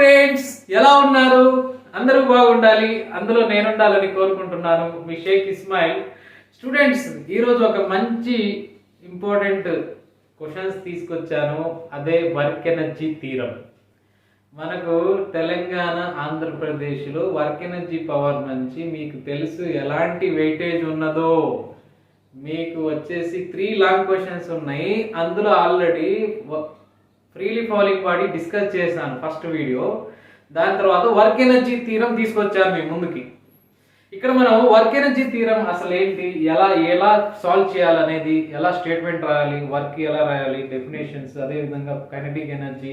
Friends, ఎలా ఉన్నారు? అందరూ బాగుండాలి, అందులో నేను ఉండాలని కోరుకుంటున్నాను. మీ షేక్ ఇస్మాయిల్. స్టూడెంట్స్, ఈరోజు ఒక మంచి ఇంపార్టెంట్ క్వశ్చన్స్ తీసుకొచ్చాను. అదే వర్క్ ఎనర్జీ థీరం. మనకు తెలంగాణ, ఆంధ్రప్రదేశ్లో వర్క్ ఎనర్జీ పవర్ నుంచి మీకు తెలుసు ఎలాంటి వెయిటేజ్ ఉన్నదో. మీకు వచ్చేసి 3 లాంగ్ క్వశ్చన్స్ ఉన్నాయి. అందులో already freely falling body discuss చేశాను ఫస్ట్ వీడియో. దాని తర్వాత వర్క్ ఎనర్జీ థీరం తీసుకొచ్చాను మీ ముందుకి. ఇక్కడ మనం వర్క్ ఎనర్జీ థీరం అసలు ఏంటి, ఎలా సాల్వ్ చేయాలనేది, ఎలా స్టేట్మెంట్ రాయాలి, వర్క్ ఎలా రాయాలి, డెఫినేషన్స్, అదేవిధంగా కైనెటిక్ ఎనర్జీ,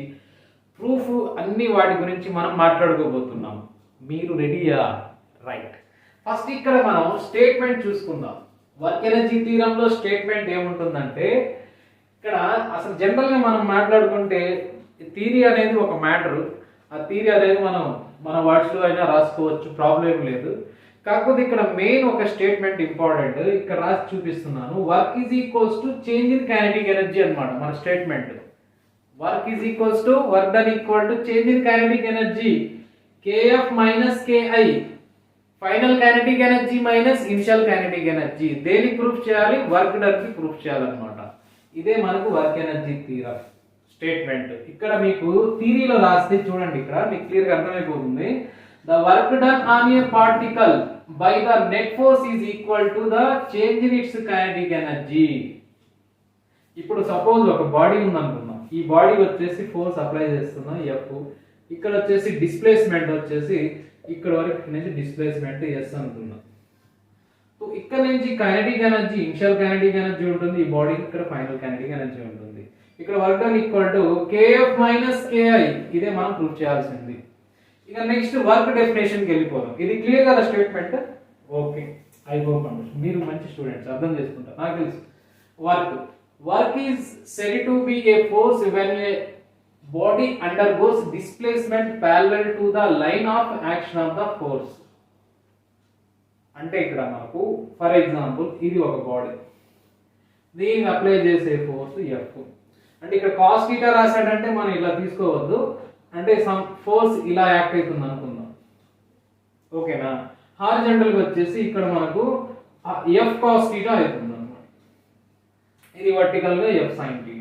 ప్రూఫ్, అన్ని వాటి గురించి మనం మాట్లాడుకోబోతున్నాం. మీరు రెడీయా? రైట్. ఫస్ట్ ఇక్కడ మనం స్టేట్మెంట్ చూసుకుందాం. వర్క్ ఎనర్జీ థీరంలో స్టేట్మెంట్ ఏముంటుందంటే, ఇక్కడ అసలు జనరల్గా మనం మాట్లాడుకుంటే థియరీ అనేది ఒక మ్యాటర్. ఆ థియరీ అనేది మనం మన వర్డ్స్లో అయినా రాసుకోవచ్చు, ప్రాబ్లం లేదు. కాకపోతే ఇక్కడ మెయిన్ ఒక స్టేట్మెంట్ ఇంపార్టెంట్. ఇక్కడ రాసి చూపిస్తున్నాను. Work is equals to change in kinetic energy అన్నమాట మన statement. Work is equals to work done equal to change in kinetic energy KF minus KI, final kinetic energy minus initial kinetic energy. దేనికి proof చేయాలి? Work done కి proof చేయాలన్నమాట. ఇదే మనకు work energy theorem statement. ఇక్కడ మీకు థియరీలో రాస్తే చూడండి, ఇక్కడ మీకు క్లియర్ గా అర్థమైపోతుంది. The work done on a particle by the net force is equal to the change in it's kinetic energy. ఇప్పుడు సపోజ్ ఒక బాడీ ఉందనుకుందాం. ఈ బాడీ వచ్చేసి ఫోర్స్ అప్లై చేస్తున్నాం ఎఫ్. ఇక్కడ వచ్చేసి డిస్ప్లేస్మెంట్ వచ్చేసి ఇక్కడ వరకు నుంచి డిస్ప్లేస్మెంట్ ఎస్ అనుకుందాం. సో ఇక్కడ నుంచి kinetic energy, initial kinetic energy ఉంటుంది ఈ బాడీ, ఇక్కడ ఫైనల్ కైనెటిక్ ఎనర్జీ ఉంటుంది. ఇక్కడ work done equal to KF minus KI. ఇదే మనం ప్రూఫ్ చేయాల్సింది. ఇక నెక్స్ట్ వర్క్ డెఫినేషన్ కి వెళ్ళిపోదాం. ఇది క్లియర్ కదా స్టేట్మెంట్? ఓకే, ఐ హోప్ మీరు మంచి స్టూడెంట్స్, అర్థం చేసుకుంటారు నాకు తెలుసు. Work is said to be A force when a body undergoes displacement parallel to the line of action of the force. అంటే ఇక్కడ మనకు ఫర్ ఎగ్జాంపుల్ ఇది ఒక బాడీ, దీన్ని అప్లై చేసే ఫోర్స్ ఎఫ్. అంటే ఇక్కడ కాస్ థీటా రాశాడంటే మనం ఇలా తీసుకోవద్దు. అంటే సమ్ ఫోర్స్ ఇలా యాక్ట్ అవుతుంది అనుకుందాం, ఓకేనా. హారిజాంటల్ గా వచ్చేసి ఇక్కడ మనకు ఎఫ్ కాస్ థీటా అవుతుంది అన్నమాట. ఇది వర్టికల్ గా ఎఫ్ సైన్ థీటా.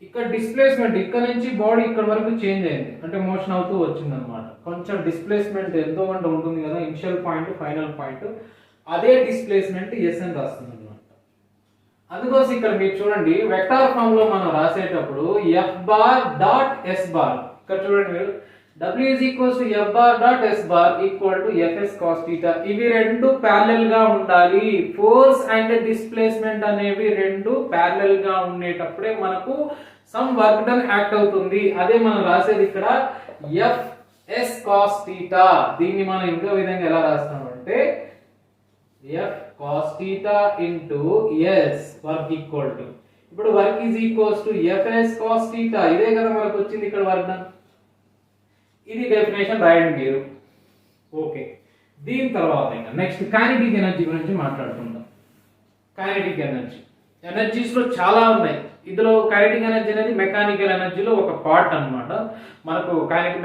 ఇక్కడ డిస్ప్లేస్మెంట్ ఇక్కడ నుంచి బాడీ ఇక్కడ వరకు చేంజ్ అయింది, అంటే మోషన్ అవుతూ వచ్చింది అనమాట. కొంచెం డిస్ప్లేస్మెంట్ ఎంతో కొంత ఉంటుంది కదా, ఇనిషియల్ పాయింట్, ఫైనల్ పాయింట్. అదే డిస్ప్లేస్మెంట్ ఎస్ అని రాస్తుంది అనమాట. అందుకోసం ఇక్కడ మీరు చూడండి, వెక్టార్ ఫామ్ లో మనం రాసేటప్పుడు F bar dot yes bar, ఇక్కడ చూడండి మీరు, W is equals to F bar dot S bar equal to Fs cos theta. ఇవి రెండు ప్యారలల్ గా ఉండాలి. ఫోర్స్ అండ్ డిస్ప్లేస్మెంట్ అనేవి రెండు ప్యారలల్ గా ఉండేటప్పుడే మనకు సమ్ వర్క్ డన్ యాక్ట్ అవుతుంది. అదే మనం రాసేది ఇక్కడ Fs cos theta. దీన్ని మనం ఇంకో విధంగా ఎలా రాస్తామంటే F cos theta into S work equal to, ఇప్పుడు work is equals to Fs cos theta. ఇదే కదా మనకు వచ్చింది ఇక్కడ వర్క్ డన్. ఇది డెఫినేషన్ రాయండి మీరు. ఓకే, దీని తర్వాత ఇంకా నెక్స్ట్ కైనెటిక్ ఎనర్జీ గురించి మాట్లాడుకుందాం. కైనెటిక్ ఎనర్జీస్ లో చాలా ఉన్నాయి. ఇందులో కైనెటిక్ ఎనర్జీ అనేది మెకానికల్ ఎనర్జీలో ఒక పార్ట్ అన్నమాట. మనకు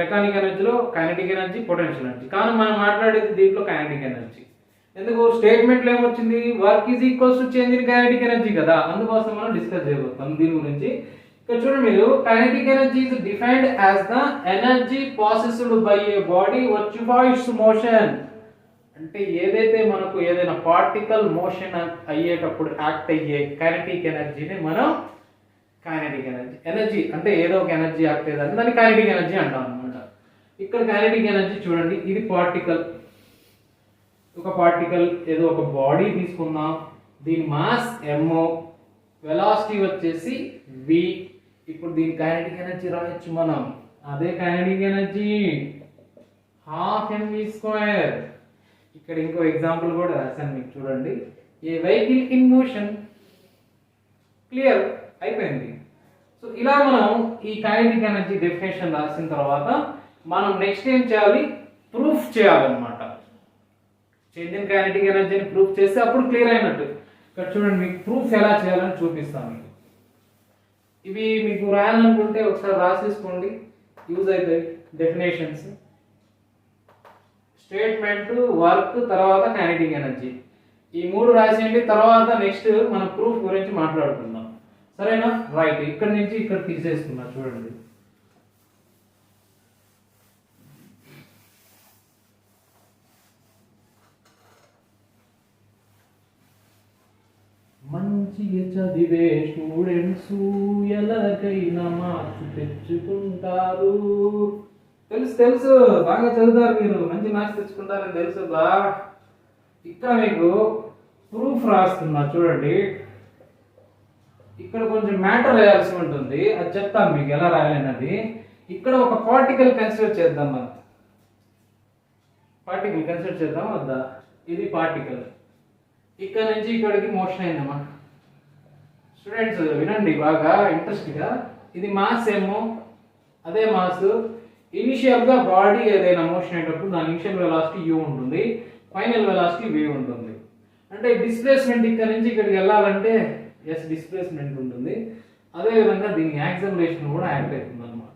మెకానికల్ ఎనర్జీలో కైనెటిక్ ఎనర్జీ, పొటెన్షియల్ ఎనర్జీ. కానీ మనం మాట్లాడేది దీంట్లో కైనెటిక్ ఎనర్జీ. ఎందుకు? స్టేట్మెంట్ లో ఏమొచ్చింది? Work is equals to change in kinetic energy కదా, అందుకోసం మనం డిస్కస్ చేయబోతాం దీని గురించి. ఇక్కడ చూడండి మీరు, kinetic energy is defined as the energy processed by A body which it's motion. అంటే ఏదైతే మనకు ఏదైనా పార్టికల్ మోషన్ అయ్యేటప్పుడు యాక్ట్ అయ్యే కైనెటిక్ ఎనర్జీని మనం కైనెటిక్ ఎనర్జీ అంటే ఏదో ఒక ఎనర్జీ యాక్ట్ అయ్యేదాన్ని దాన్ని కైనెటిక్ ఎనర్జీ అంటాం అనమాట. ఇక్కడ కైనెటిక్ ఎనర్జీ చూడండి, ఇది పార్టికల్, ఒక పార్టికల్ ఏదో ఒక బాడీ తీసుకుందాం, దీని మాస్ m, వెలాసిటీ వచ్చేసి v. ఇప్పుడు దీని కైనెటిక్ ఎనర్జీ రాయొచ్చు మనం. అదే కైనెటిక్ ఎనర్జీ ½ mv². ఇక్కడ ఇంకో ఎగ్జాంపుల్ కూడా రాశాను మీకు చూడండి, ఏ వెహికల్ ఇన్ మోషన్. క్లియర్ అయిపోయింది. సో ఇలా మనం ఈ కైనెటిక్ ఎనర్జీ డెఫినేషన్ రాసిన తర్వాత మనం నెక్స్ట్ ఏం చేయాలి? ప్రూఫ్ చేయాలన్నమాట. చేంజ్ ఇన్ కైనెటిక్ ఎనర్జీని ప్రూఫ్ చేస్తే అప్పుడు క్లియర్ అయినట్టు. ఇక్కడ చూడండి, మీకు ప్రూఫ్ ఎలా చేయాలని చూపిస్తాను. ఇవి మీకు రాయాలనుకుంటే ఒకసారి రాసేసుకోండి. యూజ్ అవుతాయి డెఫినేషన్స్. స్టేట్మెంట్, వర్క్, తర్వాత కైనెటిక్ ఎనర్జీ, ఈ మూడు రాసేయండి. తర్వాత నెక్స్ట్ మనం ప్రూఫ్ గురించి మాట్లాడుకుందాం, సరేనా? రైట్, ఇక్కడ నుంచి ఇక్కడ తీసేస్తున్నా చూడండి. మంచిగా చదివే స్టూడెంట్స్ ఎలాగైనా మార్క్స్ తెచ్చుకుంటారు. తెలుసు తెలుసు, బాగా చదువుతారు మీరు, మంచి మార్క్స్ తెచ్చుకుంటారని తెలుసు బా. ఇక్కడ మీకు ప్రూఫ్ రాస్తున్నా చూడండి. ఇక్కడ కొంచెం మ్యాటర్ రాయాల్సి ఉంటుంది, అది చెప్తాను మీకు ఎలా రాయాలన్నది. ఇక్కడ ఒక పార్టికల్ కన్సిడర్ చేద్దాం, మనం పార్టికల్ కన్సిడర్ చేద్దాం వద్దా? ఇది పార్టికల్, ఇక్కడ నుంచి ఇక్కడికి మోషన్ అయిందమ్మా. స్టూడెంట్స్ వినండి బాగా ఇంట్రెస్ట్గా. ఇది మాస్ ఏమో, అదే మాస్. ఇనిషియల్గా బాడీ ఏదైనా మోషన్ అయ్యేటప్పుడు దాని ఇనిషియల్ వెలాసిటీ u ఉంటుంది, ఫైనల్ వెలాసిటీ v ఉంటుంది. అంటే డిస్ప్లేస్మెంట్ ఇక్కడ నుంచి ఇక్కడికి వెళ్ళాలంటే ఎస్ డిస్ప్లేస్మెంట్ ఉంటుంది. అదేవిధంగా దీని యాక్సలరేషన్ కూడా యాక్ట్ అవుతుంది అన్నమాట.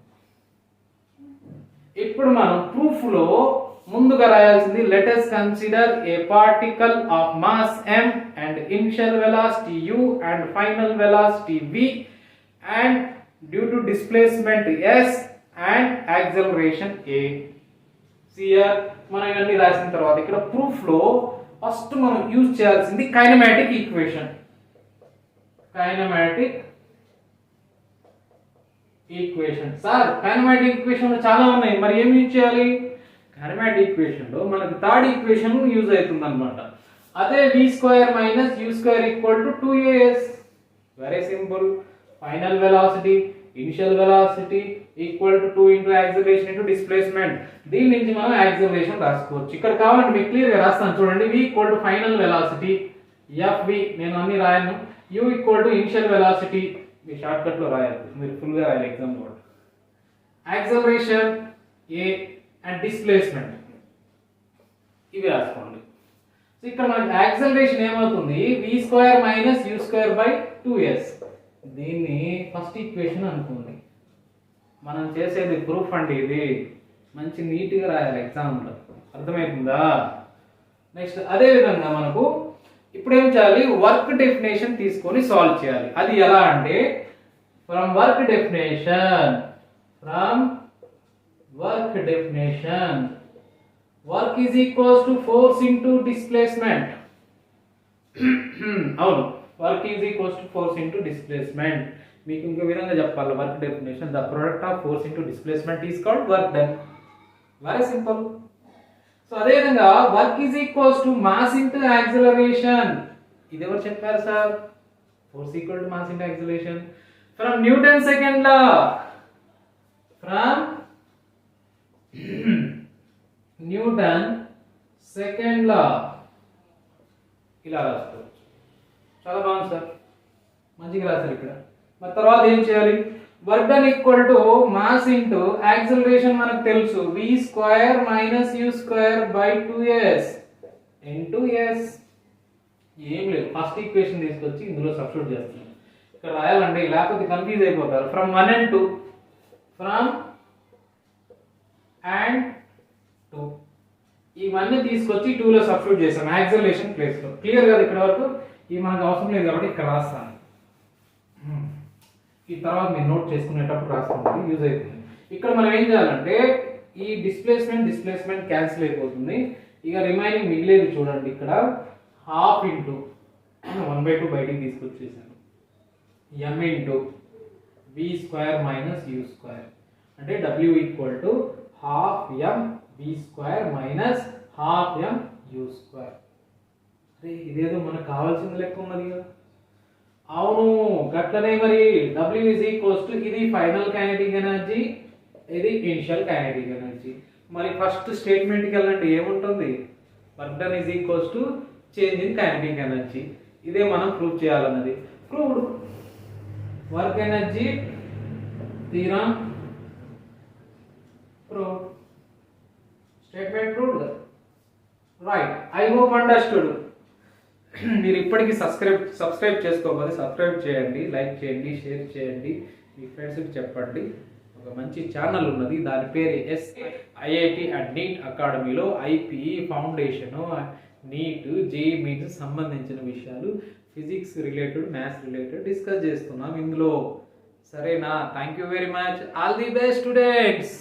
ఇప్పుడు మనం ప్రూఫ్లో ముందుగా రాయాల్సింది, let us consider a particle of mass m and initial velocity u and final velocity v and due to displacement s and acceleration a. సిఆర్ మనం ఇవన్నీ రాసిన తర్వాత ఇక్కడ ప్రూఫ్ లో ఫస్ట్ మనం యూజ్ చేయాల్సింది kinematic equation. Kinematic equation sir, kinematic equation చాలా ఉన్నాయి, మరి ఏం యూజ్ చేయాలి? కైనమాటిక్ ఈక్వేషన్ లో మనకు థర్డ్ ఈక్వేషన్ యూజ్ అవుతుంది అనమాట. అదే v² - u² = 2as. Very simple. Final velocity, initial velocity equal to 2 into acceleration into displacement. దీని నుంచి మనం యాక్సిలరేషన్ రాసుకోవచ్చు. ఇక్కడ కావాలంటే మీకు క్లియర్ గా రాస్తాను చూడండి. v = ఫైనల్ వెలాసిటీ fv, నేను అన్ని రాయను. u = ఇనిషియల్ వెలాసిటీ, మీ షార్ట్ కట్ లో రాయొద్దు, మీరు ఫుల్ గా రాయాలి ఎగ్జామ్ లో. యాక్సిలరేషన్ a అండ్ డిస్ప్లేస్మెంట్ ఇవి రాసుకోండి. సో ఇక్కడ మనకి యాక్సిలరేషన్ ఏమవుతుంది? v² - u² 2s. దీన్ని ఫస్ట్ ఈక్వేషన్ అనుకోండి. మనం చేసేది ప్రూఫ్ అండి, ఇది మంచి నీట్గా రాయాలి ఎగ్జామ్లో, అర్థమవుతుందా? నెక్స్ట్ అదే విధంగా మనకు ఇప్పుడు ఏం చేయాలి? వర్క్ డెఫినేషన్ తీసుకొని సాల్వ్ చేయాలి. అది ఎలా అంటే from work definition work is equals to force into displacement. అవును, work is equals to force into displacement. మీకు ఇంకో విధంగా చెప్పాలి work definition, the product of force into displacement is called work done. Very simple. So అదే విధంగా work is equals to mass into acceleration. ఇది ఎవరు చెప్పారు sir? Force equal to mass into acceleration from Newton second law. From Newton second law ఇలా రాసుకోవచ్చు. చాలా బాగుంది sir, మంచిగా రాశారు ఇక్కడ. మరి తర్వాత ఏం చేయాలి? Work done equal to mass into acceleration మనకు తెలుసు, v² - u² 2s into s. ఏం లేదు, ఫస్ట్ ఈక్వేషన్ తీసుకొచ్చి ఇందులో సబ్స్టిట్యూట్ చేస్తున్నాం. ఇక్కడ రాయాలండి, లేకపోతే కన్ఫ్యూజ్ అయిపోతారు. ఫ్రమ్ 1 and 2, ఫ్రమ్ అండ్ 2, ఇవన్నీ తీసుకొచ్చి 2 లో సబ్స్టిట్యూట్ చేసాం యాక్సిలరేషన్ ప్లేస్ లో. క్లియర్ కదా? ఇక్కడ వరకు ఇది మనకు అవసరం లేదు కాబట్టి ఇక్కడ రాస్తాను. ఈ తర్వాత మీరు నోట్ చేసుకునేటప్పుడు రాసుకోండి, యూజ్ అవుతుంది. ఇక్కడ మనం ఏం చేయాలంటే ఈ డిస్ప్లేస్మెంట్ క్యాన్సిల్ అయిపోతుంది. ఇక రిమైనింగ్ మిగిలేది చూడండి, ఇక్కడ హాఫ్ ఇంటూ 1/2 బయటికి తీసుకొచ్చేసాను, m ఇంటూ v² - u². అంటే w = ½ m v² - ½ m u². ఇదేదో మనకు కావాల్సింది లెక్క ఉన్నది కదా. అవును, గట్లనే. మరి w = ఇది ఫైనల్ కైనెటిక్ ఎనర్జీ, ఇది ఇనిషియల్ కైనెటిక్ ఎనర్జీ. మరి ఫస్ట్ స్టేట్మెంట్కి వెళ్ళండి, ఏముంటుంది? Work done = change in kinetic energy. ఇదే మనం ప్రూవ్ చేయాలన్నది. Proved. Work energy theorem proved. Statement proved. Right, I hope understood. మీరు ఇప్పటికీ సబ్స్క్రైబ్ చేసుకోకపోతే సబ్స్క్రైబ్ చేయండి, లైక్ చేయండి, షేర్ చేయండి, మీ ఫ్రెండ్స్కి చెప్పండి. ఒక మంచి ఛానల్ ఉన్నది, దాని పేరు IIT&NEET అకాడమీలో IPE foundation, NEET, JEE mains సంబంధించిన విషయాలు physics related, maths related discuss చేస్తున్నాం ఇందులో. సరేనా? Thank you very much. All the best students.